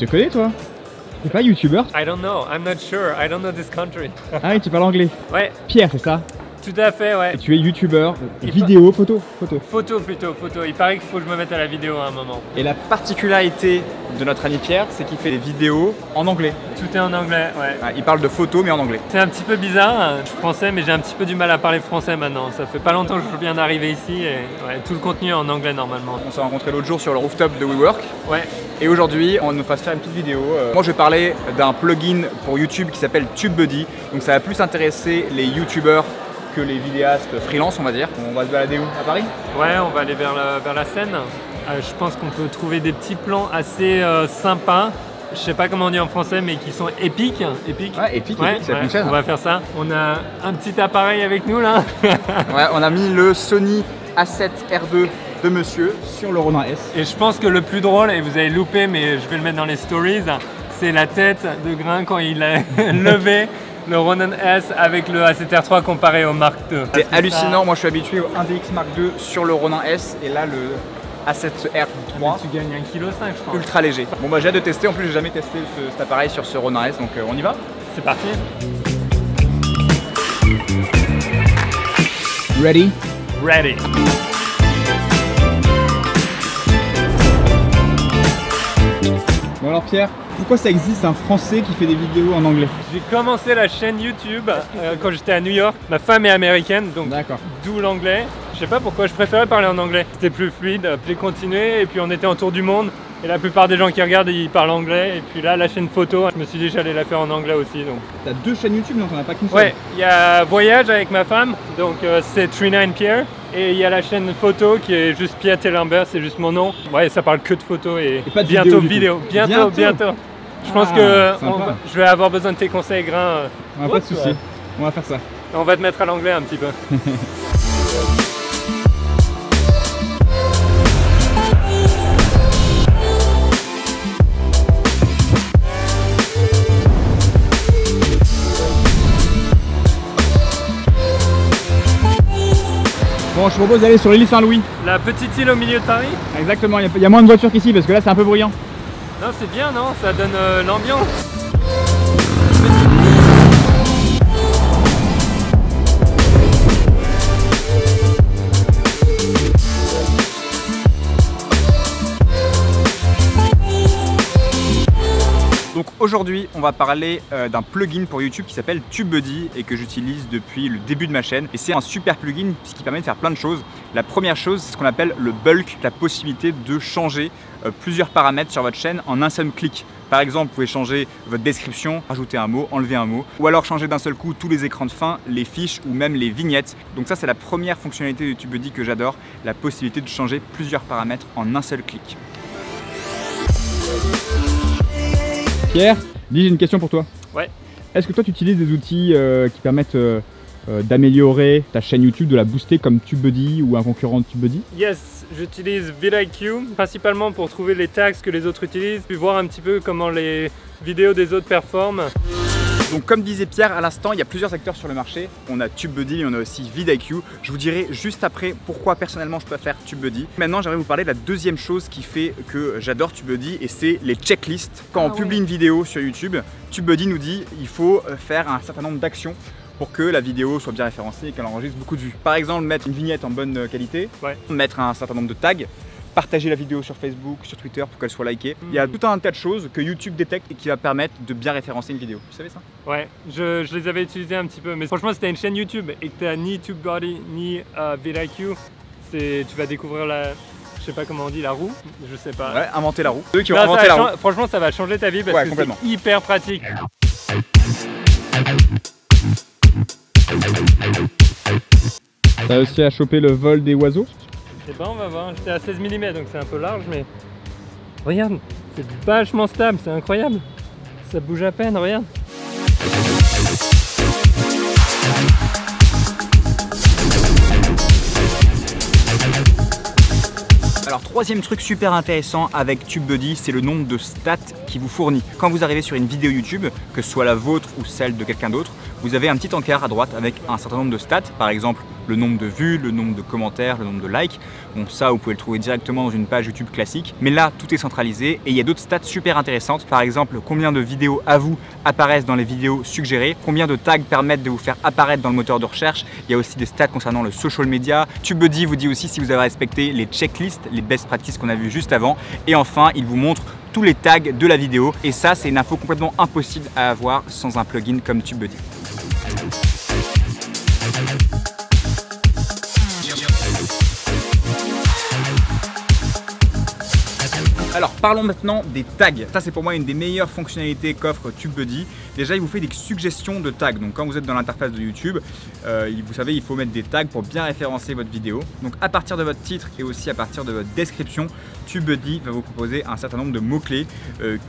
te connais toi? T'es pas youtubeur? I don't know, I'm not sure, I don't know this country. Ah oui, tu parles anglais. Ouais, Pierre, c'est ça? tout à fait, ouais. Et tu es youtubeur, vidéo, photo? Photo plutôt, photo. Il paraît qu'il faut que je me mette à la vidéo à un moment. Et la particularité de notre ami Pierre, c'est qu'il fait des vidéos en anglais. Tout est en anglais, ouais. Ah, il parle de photos mais en anglais. C'est un petit peu bizarre, hein. Je suis français mais j'ai un petit peu du mal à parler français maintenant. Ça fait pas longtemps que je viens d'arriver ici et ouais, tout le contenu est en anglais normalement. On s'est rencontrés l'autre jour sur le rooftop de WeWork. Ouais. Et aujourd'hui, on nous fasse faire une petite vidéo. Moi, je vais parler d'un plugin pour YouTube qui s'appelle TubeBuddy. Donc ça va plus intéresser les youtubeurs que les vidéastes freelance, on va dire. On va se balader où? À Paris? Ouais, on va aller vers la Seine. Je pense qu'on peut trouver des petits plans assez sympas. Je sais pas comment on dit en français, mais qui sont épiques. Ouais, épique, ça fonctionne. On va faire ça. On a un petit appareil avec nous là. Ouais, on a mis le Sony A7R2 de monsieur sur le Ronin S. Et je pense que le plus drôle, et vous avez loupé, mais je vais le mettre dans les stories, c'est la tête de Grain quand il a levé le Ronin S avec le A7R3 comparé au Mark II. C'est hallucinant, moi je suis habitué au 1DX Mark II sur le Ronin S et là le A7R3. Tu gagnes 1,5 kg je pense. Ultra léger. Bon bah j'ai hâte de tester, en plus j'ai jamais testé cet appareil sur ce Ronin S, donc on y va? C'est parti. Ready? Ready. Bon alors Pierre, pourquoi ça existe un Français qui fait des vidéos en anglais? J'ai commencé la chaîne YouTube quand j'étais à New York. Ma femme est américaine, donc d'où l'anglais. Je sais pas pourquoi, je préférais parler en anglais. C'était plus fluide, plus continué, et puis on était en tour du monde. Et la plupart des gens qui regardent, ils parlent anglais. Et puis là, la chaîne photo, je me suis dit que j'allais la faire en anglais aussi. Donc. T'as deux chaînes YouTube, donc t'en as pas qu'une seule? Ouais, il y a Voyage avec ma femme, donc c'est 39Pierre. Et il y a la chaîne photo qui est juste Pierre Tellenberg, c'est juste mon nom. Ouais, ça parle que de photos et pas de bientôt vidéo. Bientôt. Je pense que je vais avoir besoin de tes conseils, Grain. Pas de soucis, on va faire ça. On va te mettre à l'anglais un petit peu. Bon, je te propose d'aller sur l'île Saint-Louis. La petite île au milieu de Paris? Exactement, il y a moins de voitures qu'ici parce que là c'est un peu bruyant. Non, c'est bien, non? Ça donne l'ambiance. Donc aujourd'hui, on va parler d'un plugin pour YouTube qui s'appelle TubeBuddy et que j'utilise depuis le début de ma chaîne. Et c'est un super plugin puisqu'il permet de faire plein de choses. La première chose, c'est ce qu'on appelle le bulk, la possibilité de changer plusieurs paramètres sur votre chaîne en un seul clic. Par exemple, vous pouvez changer votre description, rajouter un mot, enlever un mot, ou alors changer d'un seul coup tous les écrans de fin, les fiches ou même les vignettes. Donc ça, c'est la première fonctionnalité de TubeBuddy que j'adore, la possibilité de changer plusieurs paramètres en un seul clic. Pierre, dis, j'ai une question pour toi. Ouais. Est-ce que toi tu utilises des outils qui permettent d'améliorer ta chaîne YouTube, de la booster comme TubeBuddy ou un concurrent de TubeBuddy? Yes, j'utilise vidIQ principalement pour trouver les tags que les autres utilisent, puis voir un petit peu comment les vidéos des autres performent. Donc comme disait Pierre à l'instant, il y a plusieurs acteurs sur le marché. On a TubeBuddy et on a aussi vidIQ. Je vous dirai juste après pourquoi personnellement je préfère TubeBuddy. Maintenant j'aimerais vous parler de la deuxième chose qui fait que j'adore TubeBuddy et c'est les checklists. Quand on publie une vidéo sur YouTube, TubeBuddy nous dit il faut faire un certain nombre d'actions pour que la vidéo soit bien référencée et qu'elle enregistre beaucoup de vues. Par exemple, mettre une vignette en bonne qualité, mettre un certain nombre de tags, partager la vidéo sur Facebook, sur Twitter pour qu'elle soit likée. Il y a tout un tas de choses que YouTube détecte et qui va permettre de bien référencer une vidéo. Tu savais ça? Ouais, je les avais utilisés un petit peu, mais franchement, si tu as une chaîne YouTube et que tu n'as ni TubeBuddy ni vidIQ, tu vas découvrir je sais pas comment on dit, la roue, je sais pas. Ouais, inventer la roue. Ceux qui ont inventé la roue. Franchement, ça va changer ta vie parce que c'est hyper pratique. T'as réussi à choper le vol des oiseaux? Eh ben on va voir, j'étais à 16 mm donc c'est un peu large mais... Regarde, c'est vachement stable, c'est incroyable. Ça bouge à peine, regarde. Alors troisième truc super intéressant avec TubeBuddy, c'est le nombre de stats qu'il vous fournit. Quand vous arrivez sur une vidéo YouTube, que ce soit la vôtre ou celle de quelqu'un d'autre, vous avez un petit encart à droite avec un certain nombre de stats, par exemple le nombre de vues, le nombre de commentaires, le nombre de likes. Bon, ça, vous pouvez le trouver directement dans une page YouTube classique. Mais là, tout est centralisé et il y a d'autres stats super intéressantes. Par exemple, combien de vidéos à vous apparaissent dans les vidéos suggérées, combien de tags permettent de vous faire apparaître dans le moteur de recherche. Il y a aussi des stats concernant le social media. TubeBuddy vous dit aussi si vous avez respecté les checklists, les best practices qu'on a vues juste avant. Et enfin, il vous montre tous les tags de la vidéo. Et ça, c'est une info complètement impossible à avoir sans un plugin comme TubeBuddy. Alors parlons maintenant des tags. Ça c'est pour moi une des meilleures fonctionnalités qu'offre TubeBuddy. Déjà il vous fait des suggestions de tags. Donc quand vous êtes dans l'interface de YouTube, vous savez il faut mettre des tags pour bien référencer votre vidéo. Donc à partir de votre titre et aussi à partir de votre description, TubeBuddy va vous proposer un certain nombre de mots-clés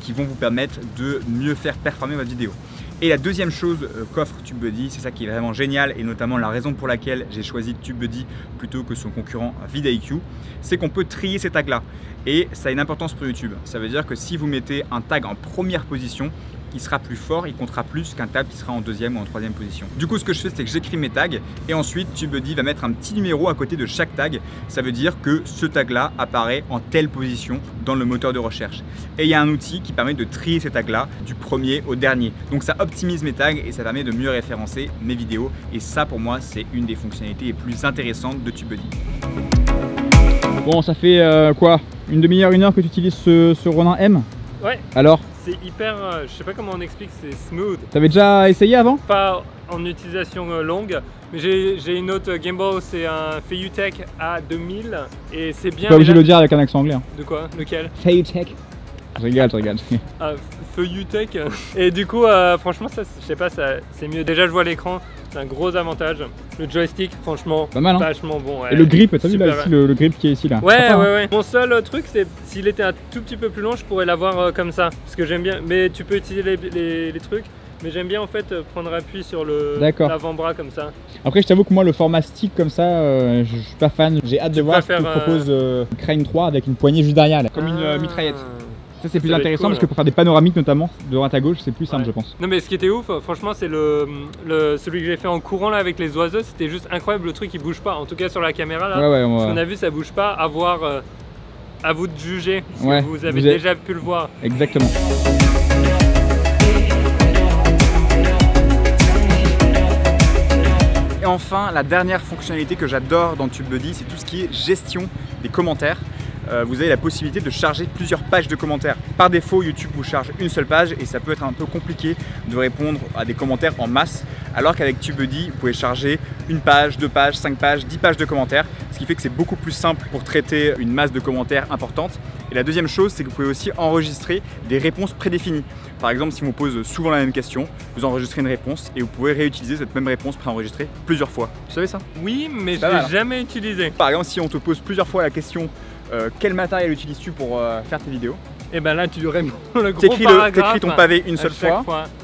qui vont vous permettre de mieux faire performer votre vidéo. Et la deuxième chose qu'offre TubeBuddy, c'est ça qui est vraiment génial et notamment la raison pour laquelle j'ai choisi TubeBuddy plutôt que son concurrent vidIQ, c'est qu'on peut trier ces tags là. Et ça a une importance pour YouTube. Ça veut dire que si vous mettez un tag en première position, il sera plus fort, il comptera plus qu'un tag qui sera en deuxième ou en troisième position. Du coup, ce que je fais, c'est que j'écris mes tags et ensuite TubeBuddy va mettre un petit numéro à côté de chaque tag. Ça veut dire que ce tag-là apparaît en telle position dans le moteur de recherche. Et il y a un outil qui permet de trier ces tags-là du premier au dernier. Donc ça optimise mes tags et ça permet de mieux référencer mes vidéos. Et ça, pour moi, c'est une des fonctionnalités les plus intéressantes de TubeBuddy. Bon, ça fait quoi? Une demi-heure, une heure que tu utilises ce Ronin M? Ouais. Alors? C'est hyper, je sais pas comment on explique, c'est smooth. T'avais déjà essayé avant? Pas en utilisation longue, mais j'ai une autre gimbal, c'est un Feiyutech A2000 et c'est bien. Pas obligé de le dire avec un accent anglais. Hein. De quoi? Lequel? Feiyutech. Je rigole, je rigole. Feiyutech. Et du coup, franchement, ça, je sais pas, c'est mieux. Déjà, je vois l'écran, c'est un gros avantage. Le joystick, franchement, pas mal, hein. Vachement bon. Ouais. Et le grip, t'as vu là ici, le grip qui est ici là. Ouais, sympa, ouais. Mon seul truc, c'est s'il était un tout petit peu plus long, je pourrais l'avoir comme ça. Parce que j'aime bien, mais tu peux utiliser les trucs. Mais j'aime bien en fait prendre appui sur l'avant-bras comme ça. Après je t'avoue que moi le format stick comme ça, je suis pas fan. J'ai hâte de voir ce que propose Crane 3 avec une poignée juste derrière là, comme une mitraillette. Ça c'est plus intéressant cool, parce que pour faire des panoramiques notamment de droite à gauche c'est plus simple je pense. Non mais ce qui était ouf franchement c'est celui que j'ai fait en courant là avec les oiseaux, c'était juste incroyable, le truc il bouge pas, en tout cas sur la caméra là, ce qu'on a vu ça bouge pas, à voir, à vous de juger, parce que vous avez déjà pu le voir. Exactement. Et enfin, la dernière fonctionnalité que j'adore dans TubeBuddy, c'est tout ce qui est gestion des commentaires. Vous avez la possibilité de charger plusieurs pages de commentaires. Par défaut, YouTube vous charge une seule page et ça peut être un peu compliqué de répondre à des commentaires en masse. Alors qu'avec TubeBuddy, vous pouvez charger une page, 2 pages, 5 pages, 10 pages de commentaires. Ce qui fait que c'est beaucoup plus simple pour traiter une masse de commentaires importante. Et la deuxième chose, c'est que vous pouvez aussi enregistrer des réponses prédéfinies. Par exemple, si on vous pose souvent la même question, vous enregistrez une réponse et vous pouvez réutiliser cette même réponse préenregistrée plusieurs fois. Tu savais ça? Oui, mais je l'ai jamais utilisé. Par exemple, si on te pose plusieurs fois la question quel matériel utilises-tu pour faire tes vidéos? Et ben là tu réponds le gros paragraphe. T'écris ton pavé une seule fois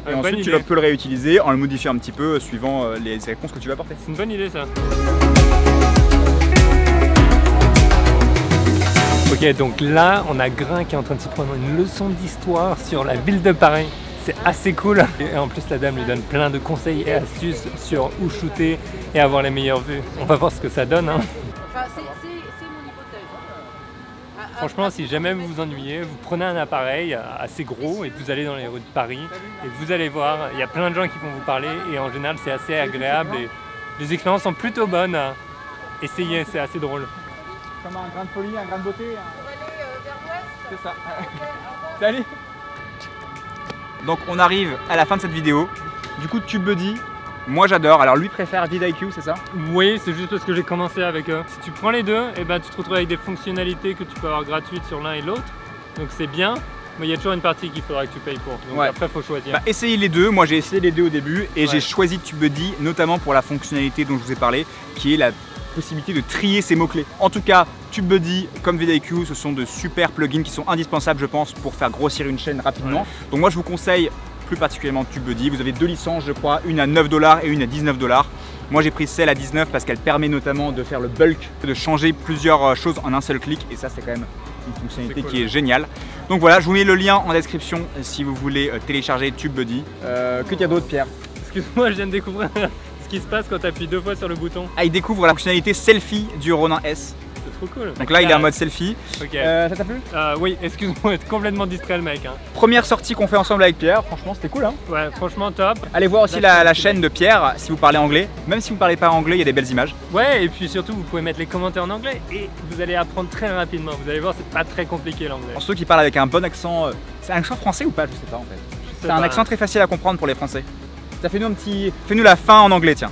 et ensuite tu peux le réutiliser en le modifiant un petit peu suivant les réponses que tu vas apporter. C'est une bonne idée ça. Ok, donc là on a Grain qui est en train de se prendre une leçon d'histoire sur la ville de Paris. C'est assez cool. Et en plus la dame lui donne plein de conseils et astuces sur où shooter et avoir les meilleures vues. On va voir ce que ça donne. Hein. Enfin, c'est mon hypothèse. Franchement, si jamais vous vous ennuyez, vous prenez un appareil assez gros et vous allez dans les rues de Paris et vous allez voir, il y a plein de gens qui vont vous parler et en général c'est assez agréable et les expériences sont plutôt bonnes. Essayez, c'est assez drôle. Comme un grain de folie, un grain de beauté. On va aller vers l'ouest. C'est ça. Salut. Donc on arrive à la fin de cette vidéo. Du coup TubeBuddy, moi j'adore. Alors lui préfère vidIQ, c'est ça? Oui, c'est juste parce que j'ai commencé avec eux. Si tu prends les deux, et ben, tu te retrouves avec des fonctionnalités que tu peux avoir gratuites sur l'un et l'autre. Donc c'est bien, mais il y a toujours une partie qu'il faudra que tu payes pour. Donc après il faut choisir. Bah, essayez les deux, moi j'ai essayé les deux au début et j'ai choisi TubeBuddy notamment pour la fonctionnalité dont je vous ai parlé, qui est la possibilité de trier ses mots-clés. En tout cas, TubeBuddy comme vidIQ, ce sont de super plugins qui sont indispensables je pense pour faire grossir une chaîne rapidement. Donc moi je vous conseille plus particulièrement TubeBuddy. Vous avez 2 licences je crois, une à 9 $ et une à 19 $. Moi j'ai pris celle à 19 parce qu'elle permet notamment de faire le bulk, de changer plusieurs choses en un seul clic et ça c'est quand même une fonctionnalité qui est géniale. Donc voilà, je vous mets le lien en description si vous voulez télécharger TubeBuddy. Que qu'il y a d'autre Pierre? Excuse-moi, je viens de découvrir ce qui se passe quand tu appuies 2 fois sur le bouton? Ah, il découvre la fonctionnalité selfie du Ronin S. C'est trop cool. Donc là il est en mode selfie. Ok. Ça t'a plu? Oui, excuse-moi, être complètement distrait le mec. Hein. Première sortie qu'on fait ensemble avec Pierre, franchement c'était cool hein. Ouais, franchement top. Allez voir aussi la chaîne de Pierre si vous parlez anglais. Même si vous parlez pas anglais, il y a des belles images. Ouais, et puis surtout vous pouvez mettre les commentaires en anglais et vous allez apprendre très rapidement. Vous allez voir, c'est pas très compliqué l'anglais. Pour ceux qui parlent avec un bon accent, c'est un accent français ou pas? Je sais pas en fait. C'est un accent très facile à comprendre pour les Français. Ça fait-nous un petit... Fais-nous la fin en anglais tiens.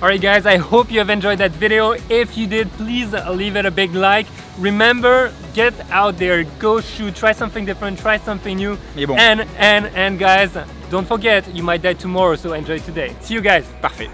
Alright guys, I hope you have enjoyed that video. If you did, please leave it a big like. Remember, get out there, go shoot, try something different, try something new. Mais bon. And guys, don't forget, you might die tomorrow, so enjoy today. See you guys. Parfait.